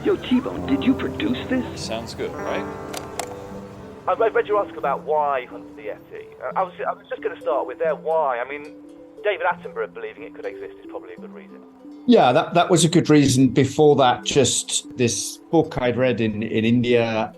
Yo, Tbone, did you produce this? Sounds good, right? I read you ask about why hunt the Yeti. I was just going to start with their why. I mean, David Attenborough believing it could exist is probably a good reason. Yeah, that was a good reason. Before that, just this book I'd read in India.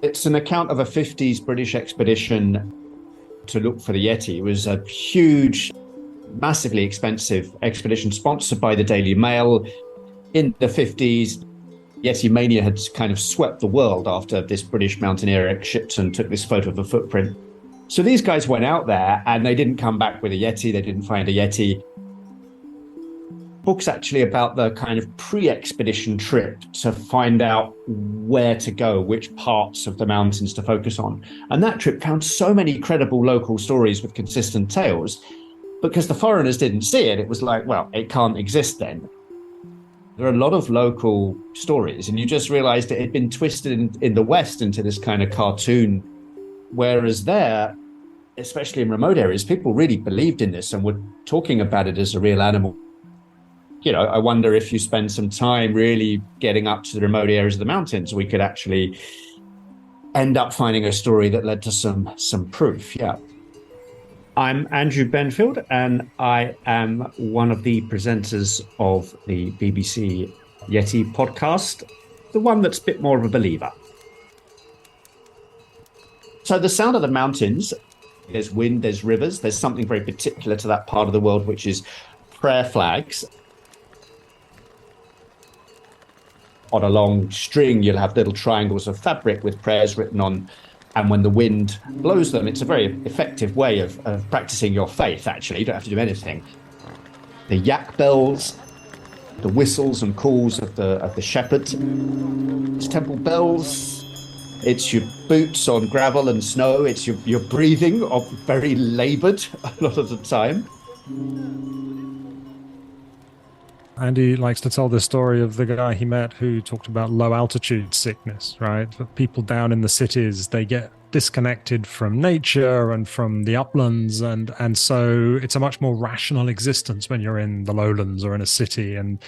It's an account of a 50s British expedition to look for the Yeti. It was a huge, massively expensive expedition sponsored by the Daily Mail. In the 50s, Yeti mania had kind of swept the world after this British mountaineer Eric Shipton took this photo of a footprint. So these guys went out there and they didn't come back with a Yeti. They didn't find a Yeti. Book's actually about the kind of pre-expedition trip to find out where to go, which parts of the mountains to focus on. And that trip found so many credible local stories with consistent tales. Because the foreigners didn't see it, it was like, well, it can't exist then. There are a lot of local stories, and you just realized it had been twisted in the West into this kind of cartoon, whereas there, especially in remote areas, people really believed in this and were talking about it as a real animal. You know, I wonder if you spend some time really getting up to the remote areas of the mountains, we could actually end up finding a story that led to some proof. Yeah. I'm Andrew Benfield, and I am one of the presenters of the BBC Yeti podcast, the one that's a bit more of a believer. So the sound of the mountains, there's wind, there's rivers, there's something very particular to that part of the world, which is prayer flags. On a long string, you'll have little triangles of fabric with prayers written on. And when the wind blows them, it's a very effective way of practicing your faith, actually. You don't have to do anything. The yak bells, the whistles and calls of the shepherds. It's temple bells. It's your boots on gravel and snow. It's your breathing, very laboured a lot of the time. Andy likes to tell the story of the guy he met who talked about low altitude sickness, right? People down in the cities, they get disconnected from nature and from the uplands, and so it's a much more rational existence when you're in the lowlands or in a city, and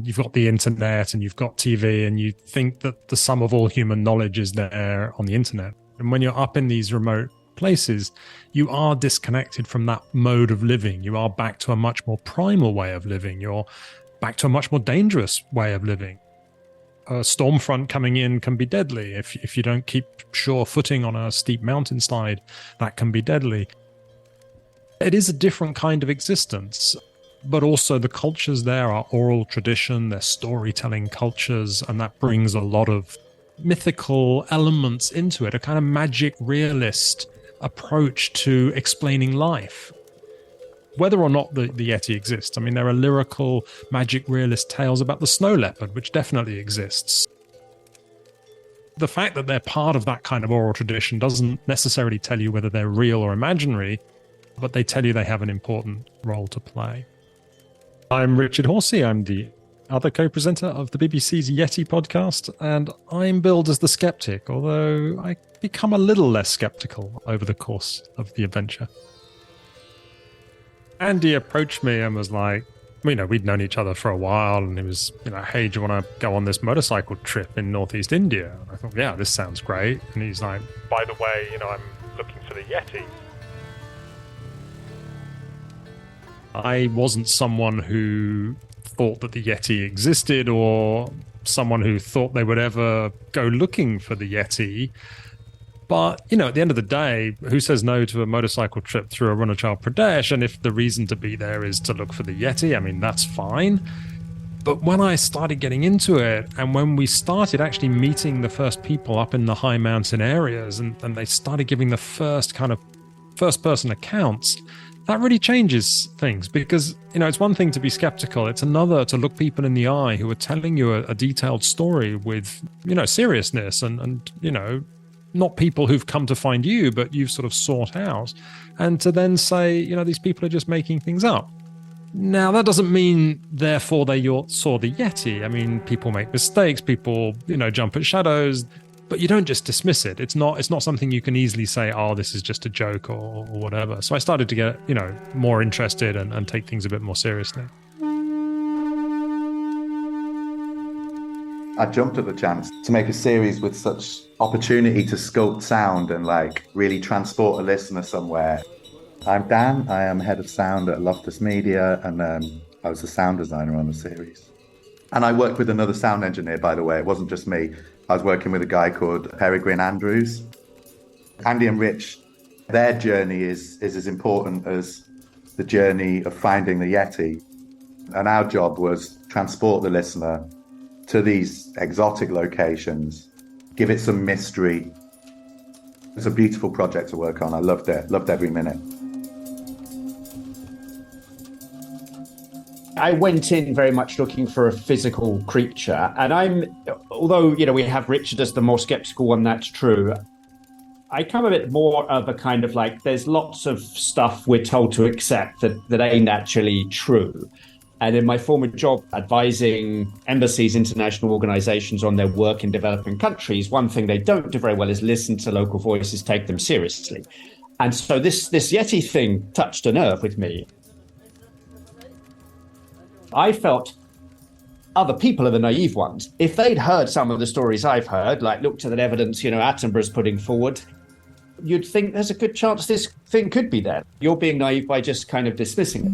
you've got the internet and you've got TV, and you think that the sum of all human knowledge is there on the internet. And when you're up in these remote places, you are disconnected from that mode of living. You are back to a much more primal way of living. You're back to a much more dangerous way of living. A storm front coming in can be deadly. If you don't keep sure footing on a steep mountainslide, that can be deadly. It is a different kind of existence, but also the cultures there are oral tradition, they're storytelling cultures, and that brings a lot of mythical elements into it, a kind of magic realist approach to explaining life. Whether or not the Yeti exists, I mean, there are lyrical, magic realist tales about the snow leopard, which definitely exists. The fact that they're part of that kind of oral tradition doesn't necessarily tell you whether they're real or imaginary, but they tell you they have an important role to play. I'm Richard Horsey. I'm the other co-presenter of the BBC's Yeti podcast, and I'm billed as the skeptic, although I become a little less skeptical over the course of the adventure. Andy approached me and was like, we'd known each other for a while, and he was, hey, do you want to go on this motorcycle trip in northeast India? And I thought, yeah, this sounds great. And he's like, by the way, I'm looking for the Yeti. I wasn't someone who thought that the Yeti existed, or someone who thought they would ever go looking for the Yeti. But, at the end of the day, who says no to a motorcycle trip through Arunachal Pradesh? And if the reason to be there is to look for the Yeti, that's fine. But when I started getting into it, and when we started actually meeting the first people up in the high mountain areas, and they started giving the first kind of first-person accounts, that really changes things. Because, it's one thing to be skeptical. It's another to look people in the eye who are telling you a detailed story with, seriousness and not people who've come to find you, but you've sort of sought out, and to then say, these people are just making things up. Now, that doesn't mean, therefore, they saw the Yeti. People make mistakes, people, jump at shadows, but you don't just dismiss it. It's not something you can easily say, oh, this is just a joke or whatever. So I started to get, more interested and take things a bit more seriously. I jumped at the chance to make a series with such opportunity to sculpt sound and like really transport a listener somewhere. I'm Dan, I am head of sound at Loftus Media, and I was the sound designer on the series. And I worked with another sound engineer, by the way. It wasn't just me. I was working with a guy called Peregrine. Andy and Rich, their journey is as important as the journey of finding the Yeti. And our job was transport the listener to these exotic locations, give it some mystery. It's a beautiful project to work on. I loved it, loved every minute. I went in very much looking for a physical creature. And although, we have Richard as the more skeptical one, that's true. I come a bit more of a kind of like, there's lots of stuff we're told to accept that ain't actually true. And in my former job advising embassies, international organizations on their work in developing countries, one thing they don't do very well is listen to local voices, take them seriously. And so this Yeti thing touched a nerve with me. I felt other people are the naive ones. If they'd heard some of the stories I've heard, like looked at the evidence, Attenborough's putting forward, you'd think there's a good chance this thing could be there. You're being naive by just kind of dismissing it.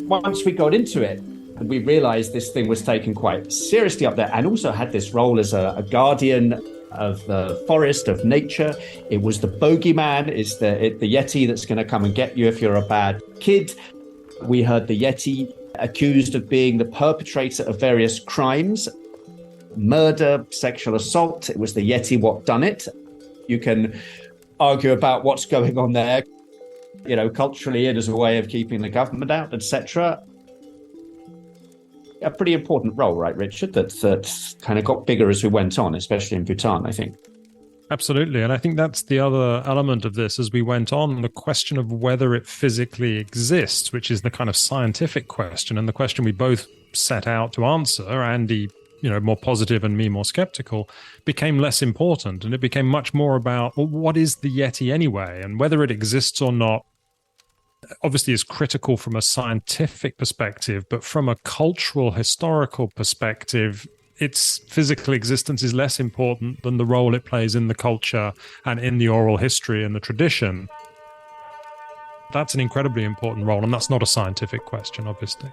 Once we got into it, and we realized this thing was taken quite seriously up there and also had this role as a guardian of the forest, of nature. It was the bogeyman, it's the Yeti that's going to come and get you if you're a bad kid. We heard the Yeti accused of being the perpetrator of various crimes, murder, sexual assault. It was the Yeti what done it. You can argue about what's going on there, culturally and as a way of keeping the government out, etc. A pretty important role, right, Richard, that kind of got bigger as we went on, especially in Bhutan, I think. Absolutely. And I think that's the other element of this as we went on, the question of whether it physically exists, which is the kind of scientific question and the question we both set out to answer, Andy, more positive and me more skeptical, became less important. And it became much more about, well, what is the Yeti anyway? And whether it exists or not, obviously is critical from a scientific perspective, but from a cultural, historical perspective, its physical existence is less important than the role it plays in the culture and in the oral history and the tradition. That's an incredibly important role, and that's not a scientific question, obviously.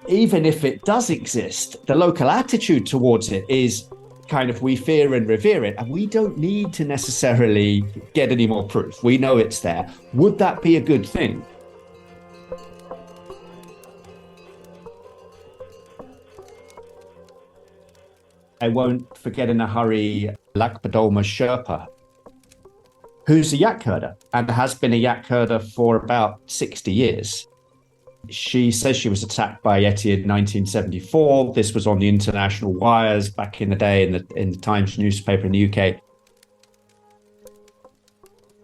Even if it does exist, the local attitude towards it is kind of we fear and revere it, and we don't need to necessarily get any more proof. We know it's there. Would that be a good thing? I won't forget in a hurry Lakpadolma Sherpa, who's a yak herder and has been a yak herder for about 60 years. She says she was attacked by Yeti in 1974. This was on the international wires back in the day in the Times newspaper in the UK.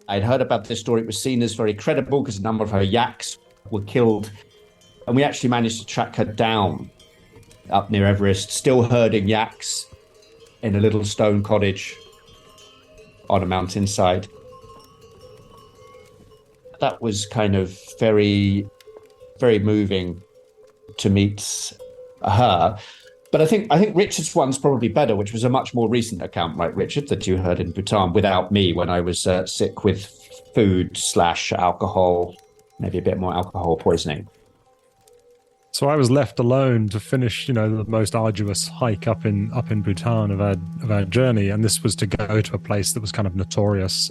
I'd heard about this story. It was seen as very credible because a number of her yaks were killed. And we actually managed to track her down up near Everest, still herding yaks in a little stone cottage on a mountainside. That was kind of very, very moving to meet her. But I think Richard's one's probably better, which was a much more recent account, right, Richard, that you heard in Bhutan without me when I was sick with food/alcohol, maybe a bit more alcohol poisoning. So I was left alone to finish, the most arduous hike up in Bhutan of our journey, and this was to go to a place that was kind of notorious,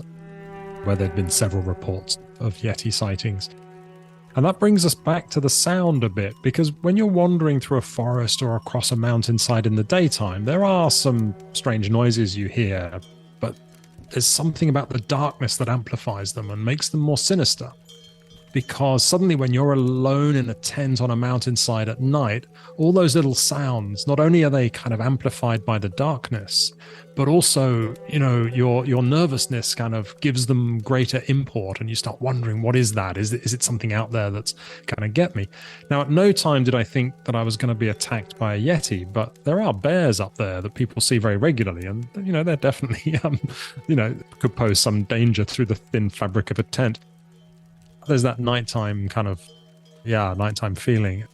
where there'd been several reports of Yeti sightings. And that brings us back to the sound a bit, because when you're wandering through a forest or across a mountainside in the daytime, there are some strange noises you hear, but there's something about the darkness that amplifies them and makes them more sinister. because suddenly when you're alone in a tent on a mountainside at night, all those little sounds, not only are they kind of amplified by the darkness, but also, your nervousness kind of gives them greater import, and you start wondering, what is that? Is it something out there that's going to get me? Now, at no time did I think that I was going to be attacked by a Yeti, but there are bears up there that people see very regularly, and, they're definitely, could pose some danger through the thin fabric of a tent. There's that nighttime nighttime feeling.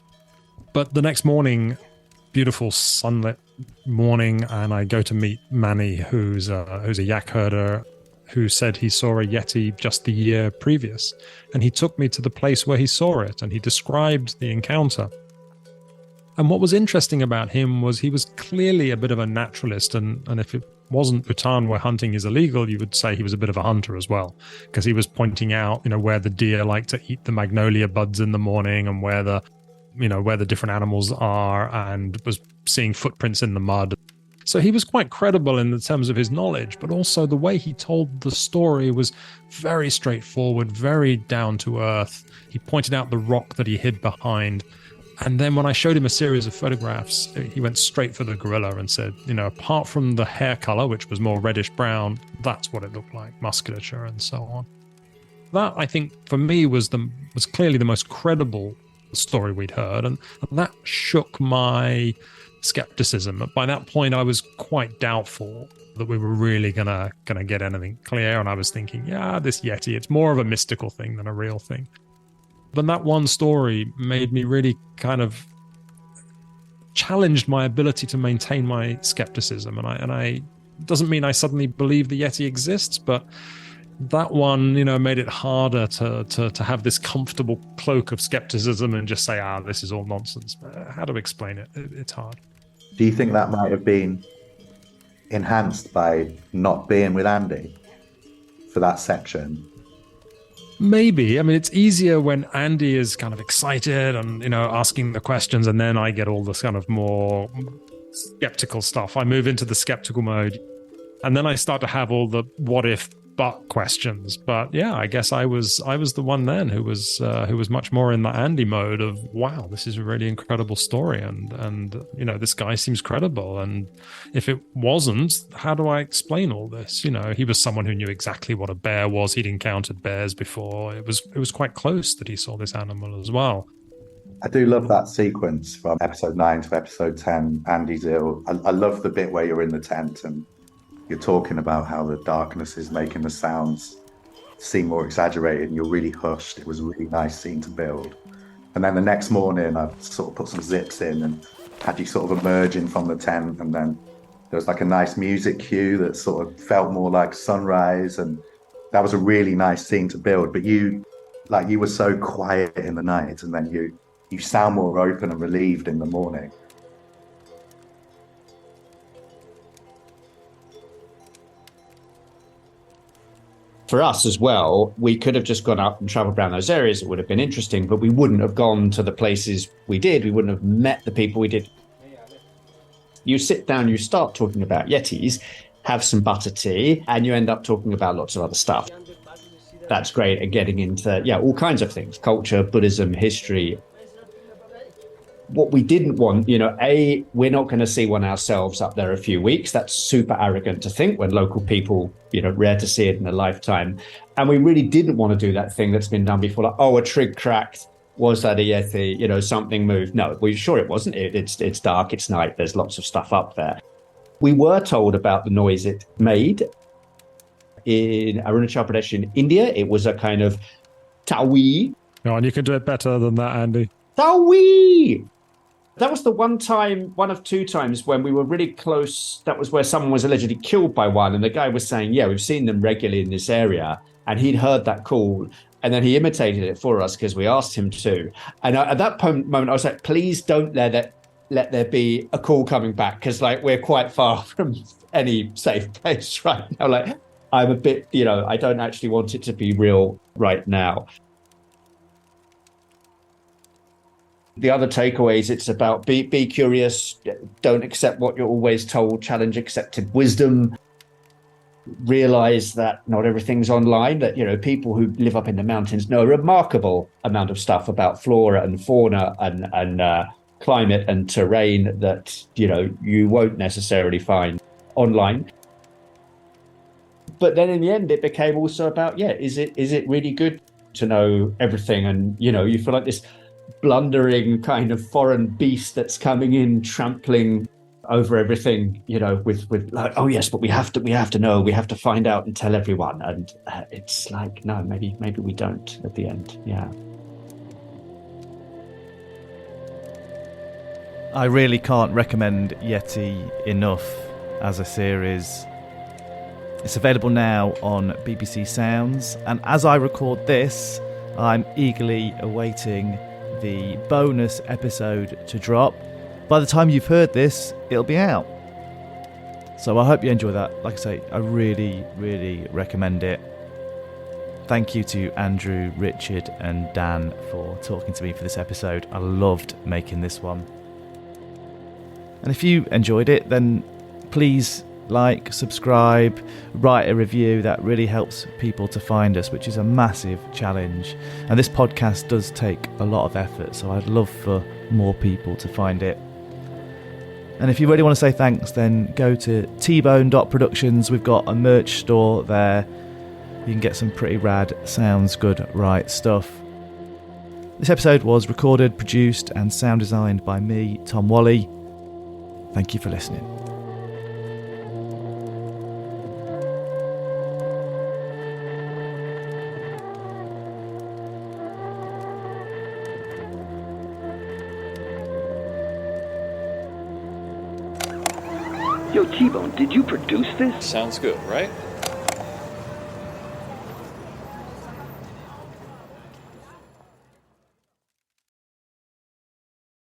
But the next morning, beautiful sunlit morning, and I go to meet Manny, who's a yak herder, who said he saw a Yeti just the year previous. And he took me to the place where he saw it, and he described the encounter. And what was interesting about him was he was clearly a bit of a naturalist, and if it wasn't Bhutan where hunting is illegal, you would say he was a bit of a hunter as well, because he was pointing out, where the deer like to eat the magnolia buds in the morning, and where the different animals are, and was seeing footprints in the mud. So he was quite credible in the terms of his knowledge, but also the way he told the story was very straightforward, very down to earth. He pointed out the rock that he hid behind. And then when I showed him a series of photographs, he went straight for the gorilla and said, apart from the hair color, which was more reddish brown, that's what it looked like, musculature and so on. That, I think, for me was clearly the most credible story we'd heard, and that shook my skepticism. By that point, I was quite doubtful that we were really gonna get anything clear, and I was thinking, this Yeti, it's more of a mystical thing than a real thing. But that one story made me really kind of challenged my ability to maintain my skepticism, and I doesn't mean I suddenly believe the Yeti exists, but that one, made it harder to have this comfortable cloak of skepticism and just say, this is all nonsense. How to explain it? It's hard. Do you think that might have been enhanced by not being with Andy for that section? Maybe. I mean, it's easier when Andy is kind of excited and, asking the questions, and then I get all this kind of more skeptical stuff. I move into the skeptical mode, and then I start to have all the what if but questions. But yeah, I guess I was the one then who was much more in the Andy mode of, wow, this is a really incredible story, and this guy seems credible, and if it wasn't, how do I explain all this? He was someone who knew exactly what a bear was. He'd encountered bears before. It was quite close that he saw this animal as well. I do love that sequence from episode 9 to episode 10. Andy's ill. I love the bit where you're in the tent and you're talking about how the darkness is making the sounds seem more exaggerated, and you're really hushed. It was a really nice scene to build. And then the next morning, I sort of put some zips in and had you sort of emerging from the tent, and then there was like a nice music cue that sort of felt more like sunrise, and that was a really nice scene to build. But you were so quiet in the night, and then you sound more open and relieved in the morning. For us as well, we could have just gone up and traveled around those areas. It would have been interesting, but we wouldn't have gone to the places we did. We wouldn't have met the people we did. You sit down, you start talking about Yetis, have some butter tea, and you end up talking about lots of other stuff. That's great at getting into, all kinds of things, culture, Buddhism, history. What we didn't want, we're not going to see one ourselves up there a few weeks. That's super arrogant to think when local people, rare to see it in a lifetime. And we really didn't want to do that thing that's been done before, like, a trig cracked. Was that a Yeti? Something moved. No, we're sure it wasn't. It's dark, it's night, there's lots of stuff up there. We were told about the noise it made in Arunachal Pradesh in India. It was a kind of tawi. No, and you can do it better than that, Andy. Tawi! That was the one of two times when we were really close. That was where someone was allegedly killed by one. And the guy was saying, we've seen them regularly in this area. And he'd heard that call. And then he imitated it for us because we asked him to. And at that moment, I was like, please don't let there be a call coming back, because we're quite far from any safe place right now. I'm a bit, I don't actually want it to be real right now. The other takeaways, it's about be curious, don't accept what you're always told, challenge accepted wisdom. realize that not everything's online, that, you know, people who live up in the mountains know a remarkable amount of stuff about flora and fauna and climate and terrain that, you know, you won't necessarily find online. But then in the end, it became also about, is it really good to know everything? And, you know, you feel like this blundering kind of foreign beast that's coming in, trampling over everything, you know, with like, oh yes, but we have to know, we have to find out and tell everyone. And it's like, no, maybe we don't at the end. Yeah. I really can't recommend Yeti enough as a series. It's available now on BBC Sounds, and as I record this, I'm eagerly awaiting the bonus episode to drop. By the time you've heard this, it'll be out. So I hope you enjoy that. Like I say, I really, really recommend it. Thank you to Andrew, Richard and Dan for talking to me for this episode. I loved making this one. And if you enjoyed it, then please like, subscribe, write a review. That really helps people to find us, which is a massive challenge. And this podcast does take a lot of effort, so I'd love for more people to find it. And if you really want to say thanks, then go to Tbone Productions. We've got a merch store there. You can get some pretty rad, sounds good, right stuff. This episode was recorded, produced and sound designed by me, Tom Whalley. Thank you for listening. Yo, Tbone, did you produce this? Sounds good, right?